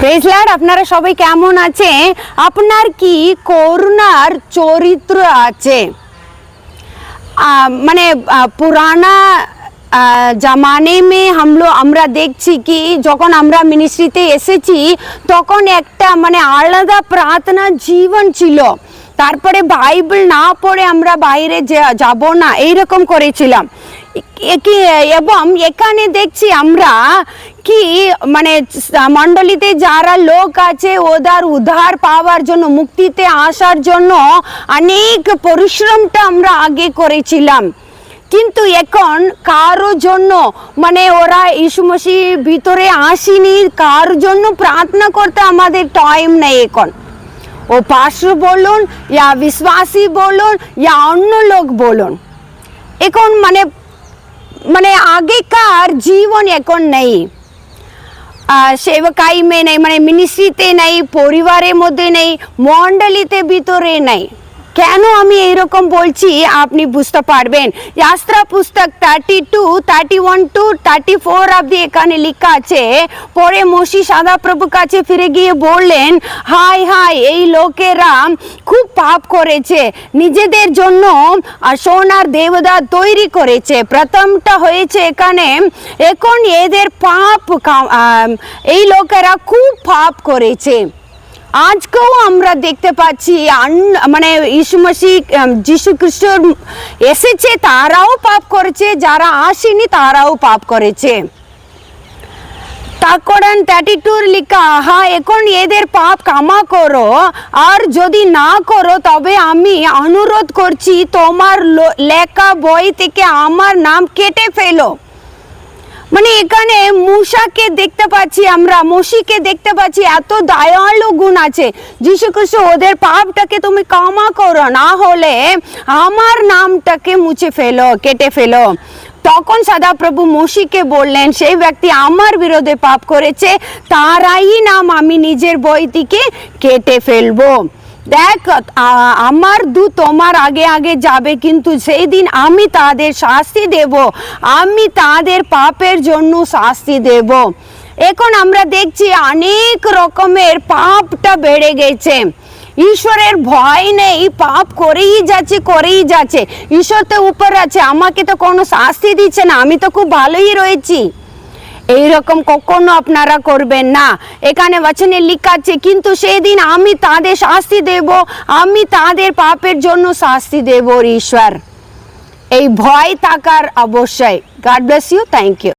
Praise Lord, আপনারা সবাই কেমন আছে? আপনার কি করুণার চরিত্র আছে? মানে পুরানা জামানে মে আমরা দেখছি কি যখন আমরা মিনিস্ট্রিতে এসেছি তখন একটা মানে আলাদা প্রার্থনা জীবন ছিল। তারপরে বাইবেল না পড়ে আমরা বাইরে যাব না, এইরকম করেছিলাম। এবং এখানে দেখছি আমরা কি মানে মণ্ডলীতে যারা লোক আছে ওদের উদ্ধার পাওয়ার জন্য, মুক্তিতে আসার জন্য অনেক পরিশ্রমটা আমরা আগে করেছিলাম। কিন্তু এখন কারো জন্য মানে ওরা ইসু মসিহ ভিতরে আসেনি, কার জন্য প্রার্থনা করতে আমাদের টাইম নেই এখন। ও পাস্টর বলুন ইয়া বিশ্বাসী বলুন ইয়া অন্য লোক বলুন, এখন মানে আগেকার জীবন এখন নেই। সেবকাই মে নেই, মানে মিনিস্ট্রিতে নেই, পরিবারের মধ্যে নেই, মণ্ডলীতে ভিতরে নেই। কেন আমি এইরকম বলছি আপনি বুঝতে পারবেন। যাত্রা পুস্তক 32, 31 to 34 অবধি এখানে লেখা আছে। পরে মসি সাদা প্রভুর কাছে ফিরে গিয়ে বললেন, হাই হাই, এই লোকেরা খুব পাপ করেছে, নিজেদের জন্য সোনার দেবদার তৈরি করেছে। প্রথমটা হয়েছে এখানে, এখন এদের পাপ, এই লোকেরা খুব পাপ করেছে। আজকেও আমরা দেখতে পাচ্ছি মানে যীশু খ্রিস্ট এসেছে, তারাও পাপ করেছে, যারা আসেনি তারাও পাপ করেছে। তারপর 32 লেখা, হ্যাঁ এখন এদের পাপ ক্ষমা করো, আর যদি না করো তবে আমি অনুরোধ করছি তোমার লেখা বই থেকে আমার নাম কেটে ফেলো। মানে এখানে মূসাকে দেখতে পাচ্ছি, আমরা মসিকে দেখতে পাচ্ছি, এত দয়ালু গুণ আছে। যীশু খ্রিস্ট ওদের পাপটাকে তুমি ক্ষমা করো, না হলে আমার নামটাকে মুছে ফেলো, কেটে ফেলো। তখন সদাপ্রভু মসিকে বললেন, সেই ব্যক্তি আমার বিরুদ্ধে পাপ করেছে, তারাই নাম আমি নিজের বই থেকে কেটে ফেলবো। দেখ, আমার দূত তোমার আগে আগে যাবে, কিন্তু সেই দিন আমি তাদের শাস্তি দেব, আমি তাদের পাপের জন্য শাস্তি দেব। এখন আমরা দেখছি অনেক রকমের পাপটা বেড়ে গেছে। ঈশ্বরের ভয় নেই, পাপ করেই যাচ্ছে। ঈশ্বর তো উপর আছে, আমাকে তো কোনো শাস্তি দিচ্ছে না, আমি তো খুব ভালোই রয়েছি। এইরকম কখনো আপনারা করবেন না। এখানে বচনে লেখা আছে, কিন্তু সেদিন আমি তাদের শাস্তি দেব, আমি তাদের পাপের জন্য শাস্তি দেব। ঈশ্বর এই ভয় থাকার অবশ্যই। God bless you, thank you.